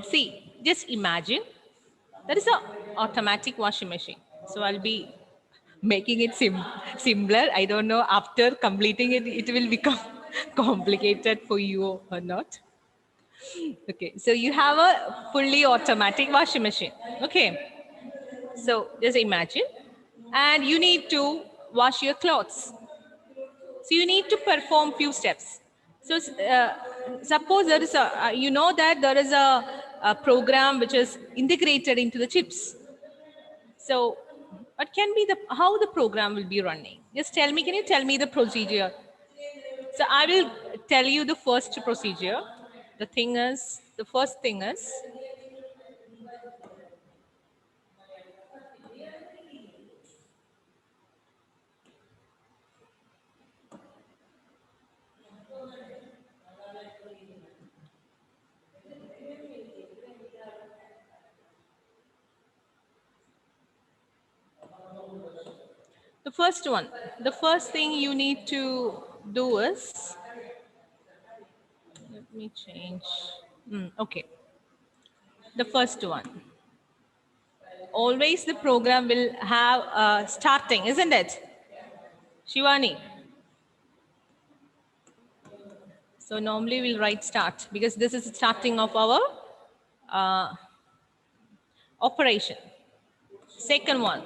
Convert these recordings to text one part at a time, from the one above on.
See, just imagine there is a automatic washing machine. So I'll be making it simpler. I don't know after completing it, it will become complicated for you or not. Okay, so you have a fully automatic washing machine. Okay, so just imagine, and you need to wash your clothes. So you need to perform few steps. So suppose there is a, you know that there is a program which is integrated into the chips. So what can be the, how the program will be running? Just tell me, can you tell me the procedure? So I will tell you the first procedure. The first thing is, the first one, the first thing you need to do is, let me change. Okay, the first one. Always the program will have starting, isn't it? Shivani. So normally we'll write start because this is the starting of our operation. Second one.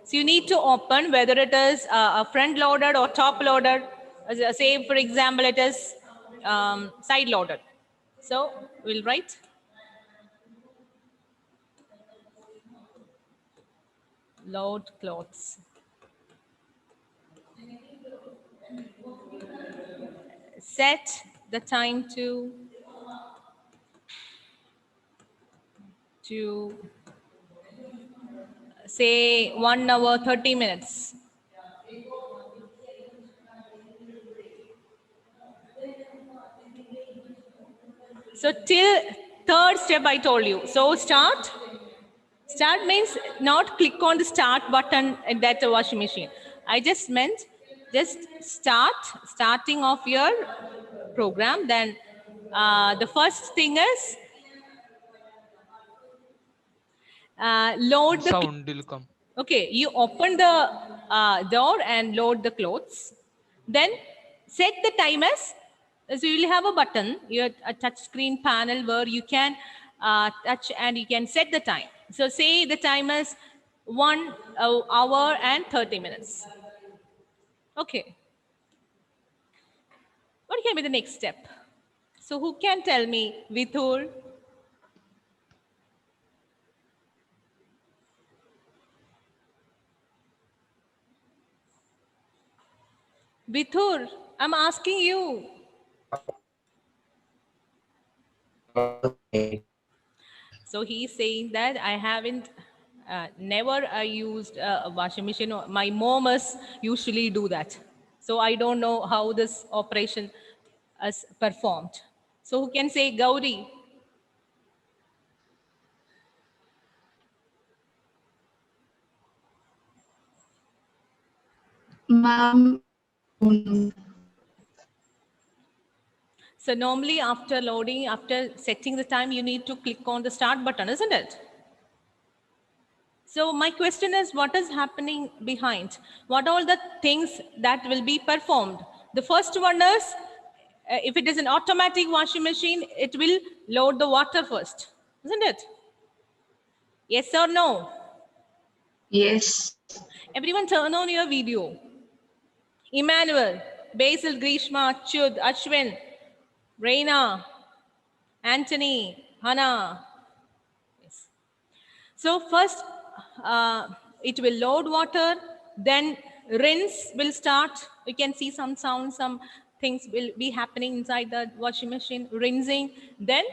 So you need to open whether it is a front loaded or top loaded. Say for example, it is side loaded. So we'll write load clothes. Set the time to say 1 hour 30 minutes. So till third step I told you. So start. Start means not click on the start button in that washing machine. I just meant just starting of your program. Then the first thing is load the. Sound will come. Okay, you open the door and load the clothes. Then set the time as, so you will have a button, your a touch screen panel where you can touch and you can set the time. So say the time is 1 hour and 30 minutes. Okay. What can be the next step? So who can tell me? Vithur? Vithur, I'm asking you. So he's saying that I haven't, never used a washing machine. My mom is usually do that. So I don't know how this operation is performed. So who can say Gauri? Ma'am, So normally after loading, after setting the time, you need to click on the start button, isn't it? So my question is, what is happening behind? What are all the things that will be performed? The first one is, if it is an automatic washing machine, it will load the water first, isn't it? Yes or no? yes. Everyone turn on your video. Emmanuel, Basil, Grishma, Chud, Ashwin, Reina, Anthony, Hannah. Yes. So first, it will load water, then rinse will start. You can see some sound, some things will be happening inside the washing machine, rinsing. Then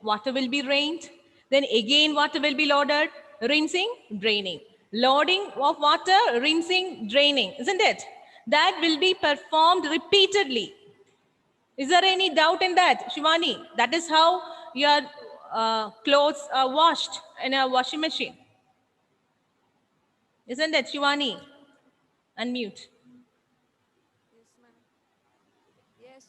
water will be rained. Then again water will be loaded, rinsing, draining. Loading of water, rinsing, draining, isn't it? That will be performed repeatedly. Is there any doubt in that, Shivani? That is how your clothes are washed in a washing machine. Isn't it, Shivani? Unmute. Yes, ma'am. Yes.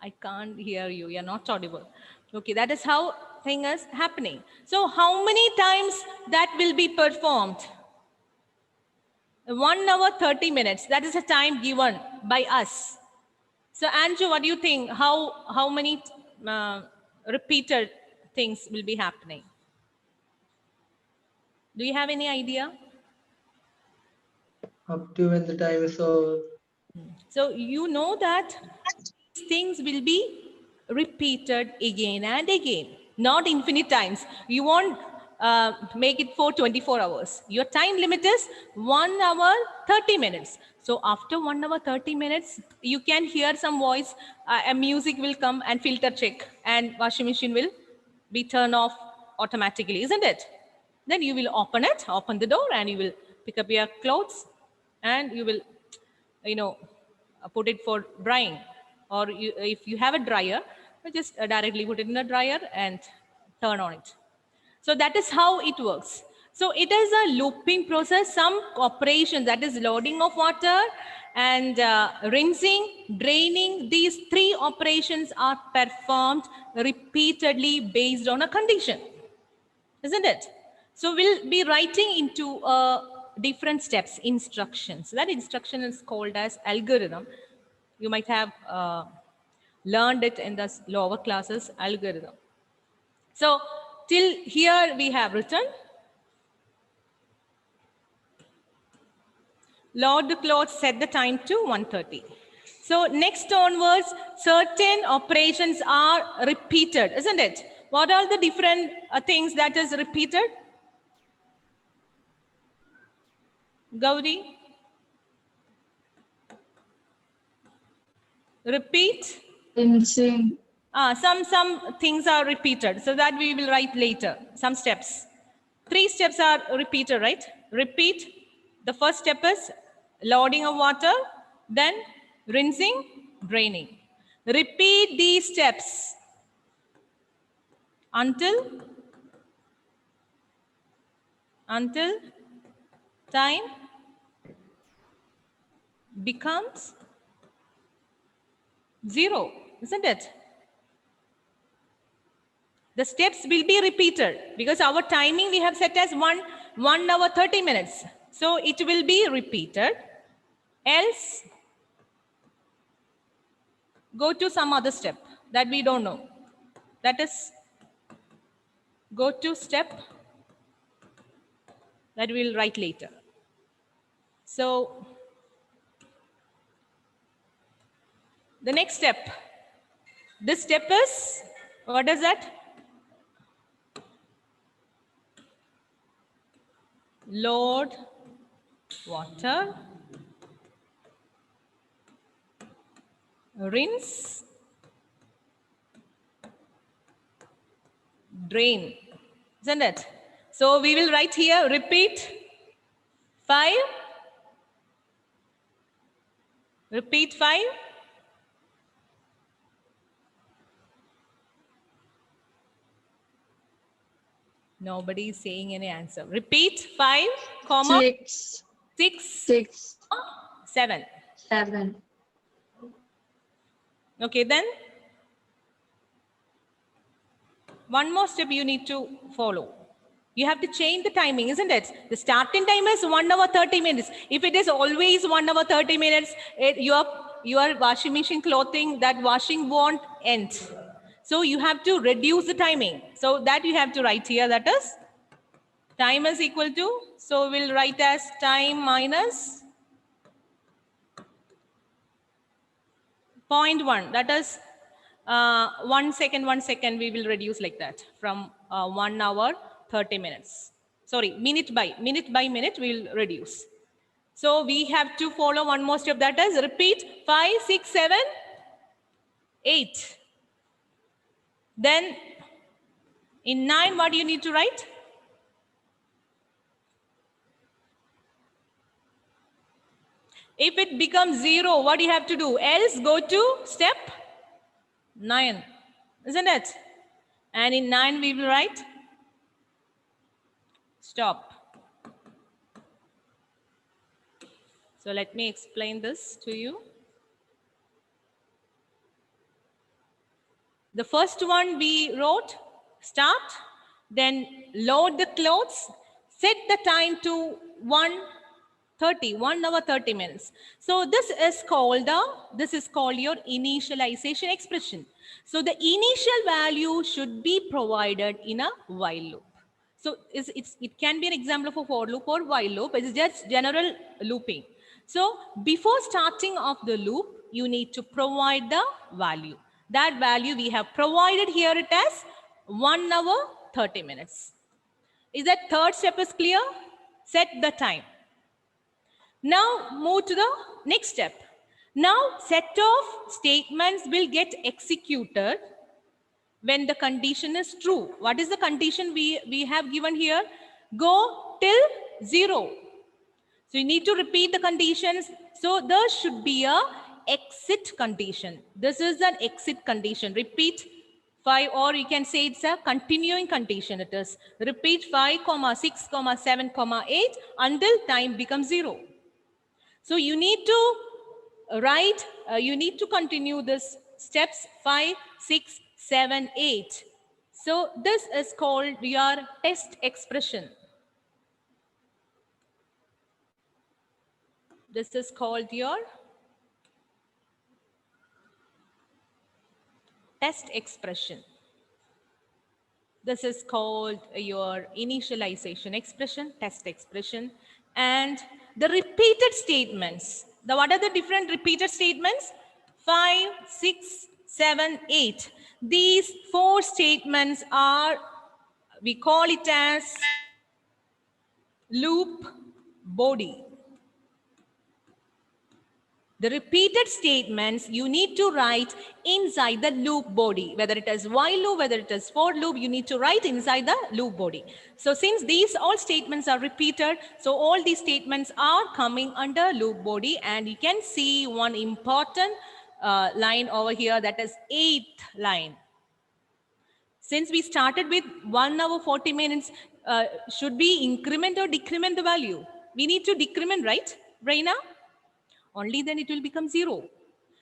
I can't hear you. You're not audible. Okay, that is how thing is happening. So how many times that will be performed? 1 hour 30 minutes. That is the time given by us. So Anju, what do you think? How many repeated things will be happening? Do you have any idea? Up to when the time is over. So you know that these things will be repeated again and again, not infinite times. You won't make it for 24 hours. Your time limit is 1 hour 30 minutes. So after 1 hour 30 minutes, you can hear some voice, a music will come and filter check, and washing machine will be turned off automatically, isn't it? Then you will open the door, and you will pick up your clothes, and you will, put it for drying. Or if you have a dryer, you just directly put it in a dryer and turn on it. So that is how it works. So it is a looping process. Some operation, that is loading of water and rinsing, draining, these three operations are performed repeatedly based on a condition, isn't it? So we'll be writing into different steps, instructions. That instruction is called as algorithm. You might have learned it in the lower classes, algorithm. So till here we have written, load the clothes, set the time to 1:30. So next onwards, certain operations are repeated, isn't it? What are the different things that is repeated? Gauri? Repeat. Rinsing. Some things are repeated, so that we will write later. Some steps. 3 steps are repeated, right? Repeat. The first step is loading of water, then rinsing, draining. Repeat these steps until time becomes 0, isn't it? The steps will be repeated because our timing we have set as 1 hour 30 minutes. So it will be repeated. Else, go to some other step that we don't know. That is, go to step that we'll write later. So the next step, this step is, what is that? Load water, rinse, drain, isn't it? So we will write here, repeat 5, repeat 5, nobody is saying any answer. Repeat 5, comma 6. 6, 6. 7. 7. Okay, then one more step you need to follow. You have to change the timing, isn't it? The starting time is 1 hour 30 minutes. If it is always 1 hour 30 minutes, your washing machine clothing, that washing won't end. So you have to reduce the timing. So that you have to write here, that is time is equal to, so we'll write as time minus 0.1. That is 1 second we will reduce like that from 1 hour 30 minutes. Sorry, minute by minute we will reduce. So we have to follow one more step, that is repeat 5, 6, 7, 8. Then in 9, what do you need to write? If it becomes 0, what do you have to do? Else go to step 9, isn't it? And in 9 we will write stop. So let me explain this to you. The first one we wrote, start, then load the clothes, set the time to 1 hour 30 minutes. So this is called your initialization expression. So the initial value should be provided in a while loop. So it can be an example of a for loop or while loop. It's just general looping. So before starting of the loop, you need to provide the value. That value we have provided here it as 1 hour 30 minutes. Is that third step is clear? Set the time. Now move to the next step. Now set of statements will get executed when the condition is true. What is the condition we have given here? Go till 0. So you need to repeat the conditions. So there should be a exit condition. This is an exit condition. Repeat 5, or you can say it's a continuing condition. It is repeat 5, 6, 7, 8 until time becomes 0. So you need to write, you need to continue this steps 5, 6, 7, 8. So this is called your test expression. This is called your test expression. This is called your initialization expression, test expression. And the repeated statements. What are the different repeated statements? 5, 6, 7, 8. These 4 statements are, we call it as loop body. The repeated statements you need to write inside the loop body. Whether it is while loop, whether it is for loop, you need to write inside the loop body. So since these all statements are repeated, so all these statements are coming under loop body, and you can see one important line over here, that is 8th line. Since we started with 1 hour 40 minutes, should we increment or decrement the value? We need to decrement, right, Raina? Only then it will become 0.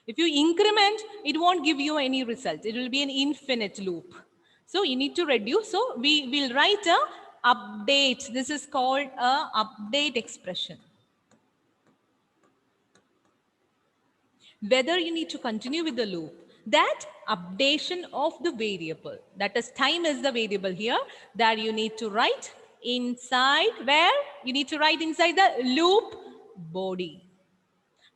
If you increment, it won't give you any result. It will be an infinite loop. So you need to reduce. So we will write a update. This is called a update expression. Whether you need to continue with the loop, that updation of the variable, that is time is the variable here, that you need to write inside, where? You need to write inside the loop body.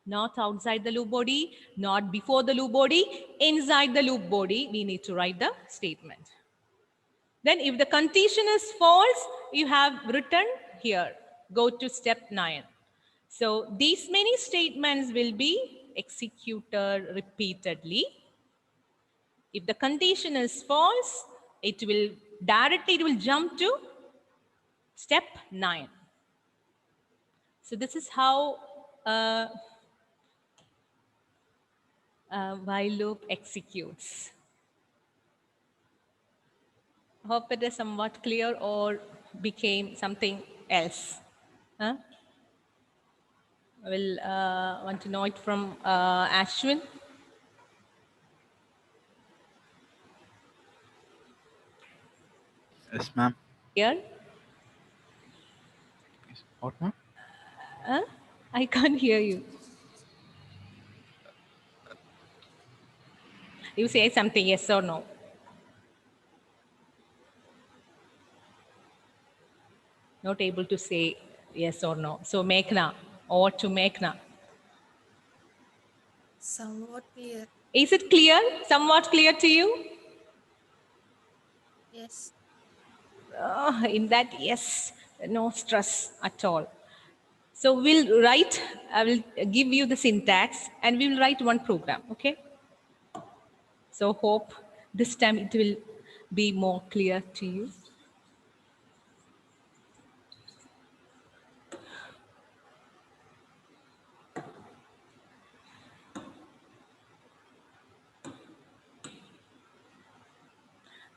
Not outside the loop body, not before the loop body, inside the loop body, we need to write the statement. Then if the condition is false, you have written here, go to step 9. So these many statements will be executed repeatedly. If the condition is false, it will jump to step 9. So this is how while loop executes. Hope it is somewhat clear or became something else. Huh? I will want to know it from Ashwin. Yes, ma'am. Here? What, ma'am? I can't hear you. You say something, yes or no. Not able to say yes or no. So Meghna, or to Meghna. Somewhat clear. Is it clear? Somewhat clear to you? Yes. In that, yes, no stress at all. So we'll write, I will give you the syntax and we will write one program, okay? So hope this time it will be more clear to you.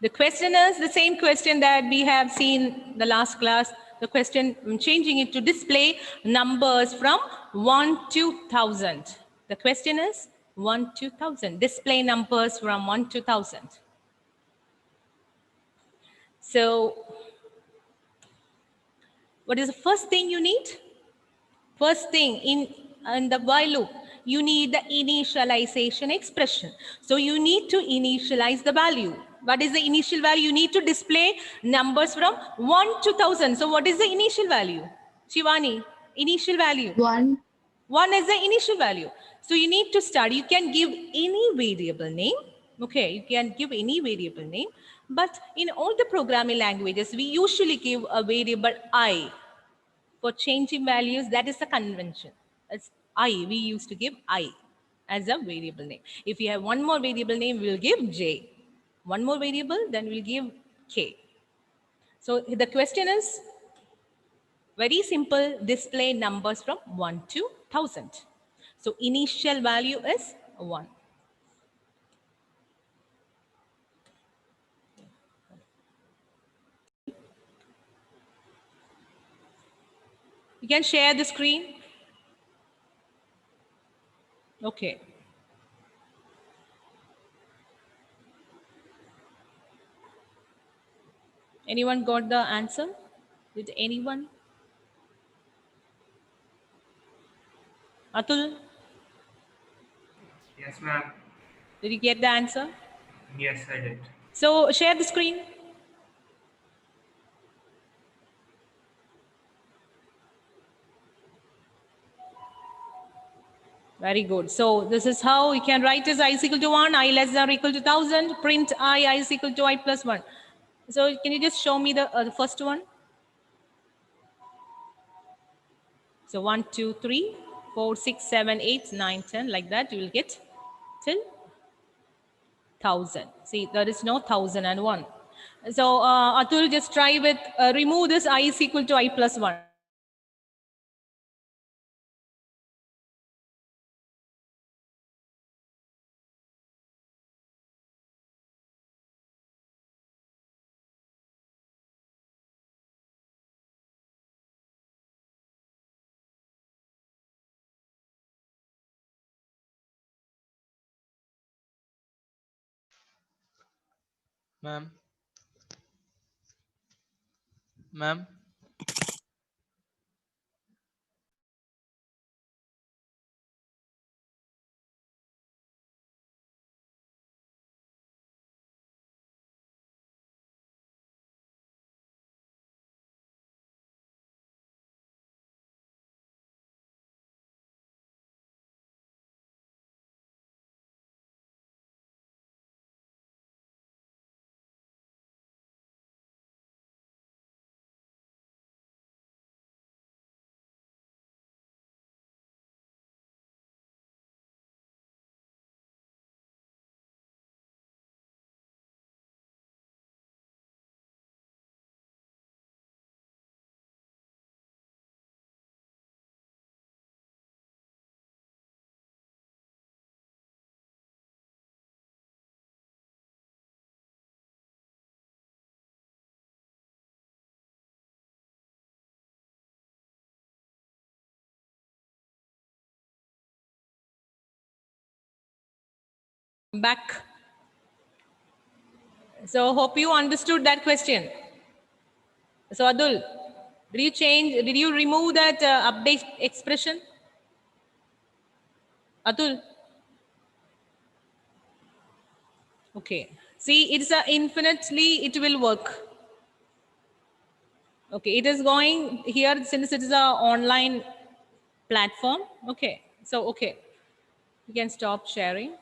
The question is the same question that we have seen the last class. The question, I'm changing it to display numbers from 1 to 1,000. The question is 1 to 1,000. Display numbers from 1 to 1,000. So what is the first thing you need? First thing in the while loop, you need the initialization expression. So you need to initialize the value. What is the initial value? You need to display numbers from 1 to 1000. So what is the initial value? Shivani, initial value. 1. 1 is the initial value. So you need to start. You can give any variable name. Okay, you can give any variable name. But in all the programming languages, we usually give a variable I for changing values. That is the convention. It's I. We used to give I as a variable name. If you have one more variable name, we'll give J. One more variable, then we'll give K. So the question is very simple, display numbers from 1 to 1000. So initial value is 1. You can share the screen. Okay. Anyone got the answer? Did anyone? Atul, Yes, ma'am. did you get the answer? Yes, I did. So share the screen. Very good. So this is how you can write as I is equal to 1, I less than or equal to 1000, print I is equal to I plus 1. So can you just show me the first one? So 1, 2, 3, 4, 6, 7, 8, 9, 10, like that, you will get till 1000. See, there is no 1001. So Atul, just try with, remove this I is equal to I plus 1. Ma'am. Ma'am. Back. So hope you understood that question. So Atul, did you remove that update expression? Atul? Okay. See, it's a infinitely, it will work. Okay, it is going here since it is a online platform. Okay, so okay, you can stop sharing.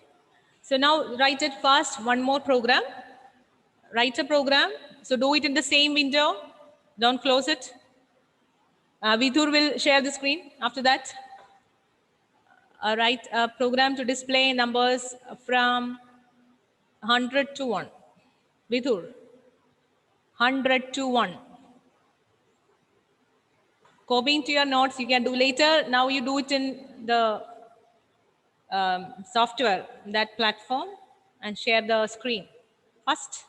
So now write it fast, one more program. Write a program. So do it in the same window. Don't close it. Vidur will share the screen after that. Write a program to display numbers from 100 to 1. Vidur, 100 to 1. Copying to your notes, you can do later. Now you do it in the software, that platform, and share the screen. First,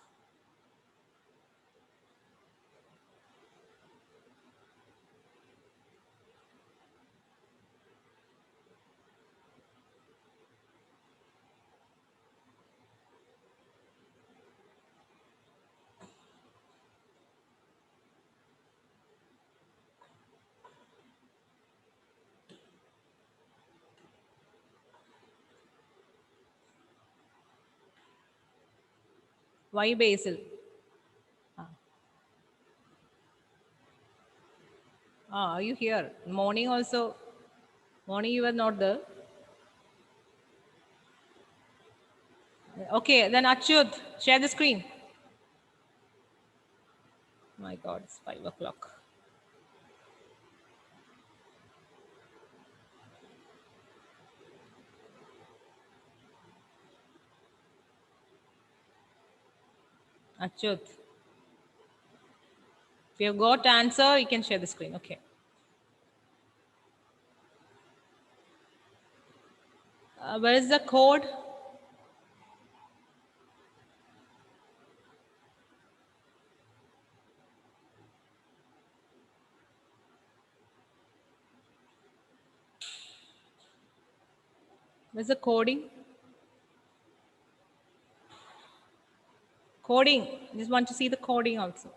Why Basil? Are you here? Morning also. Morning you were not there. Okay, then Achyut, share the screen. My God, it's 5 o'clock. Achyut. If you have got answer, you can share the screen. Okay. Where is the code? Where's the coding? Coding. Just want to see the coding also.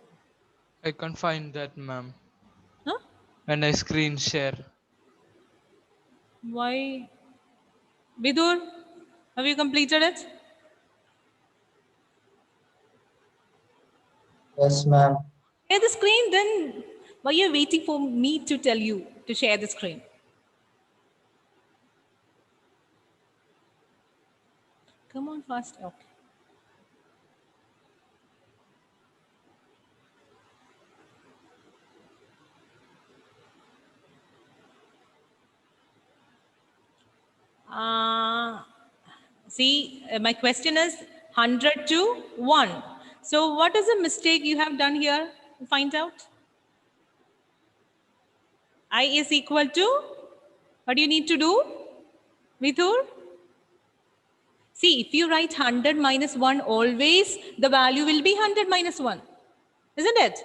I can't find that, ma'am. Huh? And I screen share. Why? Vidur, have you completed it? Yes, ma'am. Share the screen, then why are you waiting for me to tell you to share the screen? Come on fast. Okay. My question is 100 to 1. So what is the mistake you have done here? Find out. I is equal to, what do you need to do? Vidur? See, if you write 100 minus 1, always the value will be 100 minus 1. Isn't it?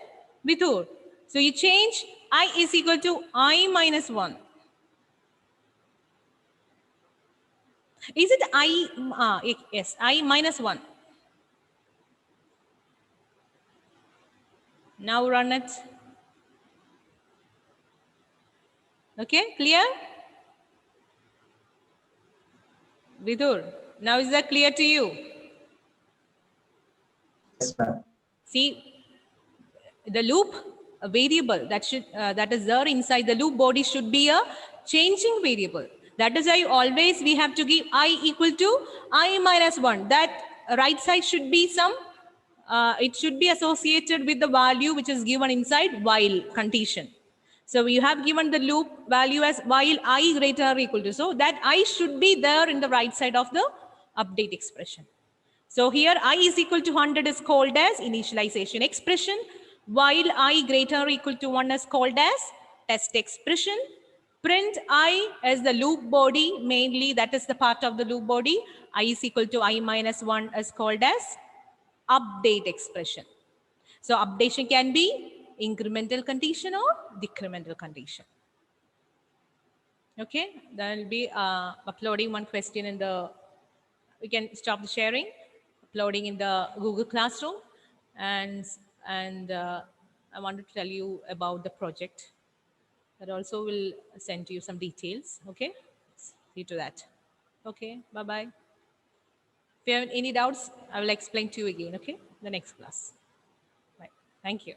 Vidur. So you change I is equal to I minus 1. Is it I? Yes, I minus 1. Now run it. Okay, clear? Vidur, now is that clear to you? Yes, ma'am. See, the loop variable that is there inside the loop body should be a changing variable. That is why always we have to give I equal to I minus 1. That right side should be it should be associated with the value which is given inside while condition. So we have given the loop value as while I greater or equal to. So that I should be there in the right side of the update expression. So here I is equal to 100 is called as initialization expression, while I greater or equal to 1 is called as test expression. Print I as the loop body, mainly that is the part of the loop body. I is equal to I minus 1 is called as update expression. So updation can be incremental condition or decremental condition. Okay, then will be uploading one question in the, we can stop the sharing, uploading in the Google Classroom, and I want to tell you about the project. That also will send you some details. Okay, see to that. Okay, bye bye. If you have any doubts, I will explain to you again. Okay, the next class. Right. Thank you.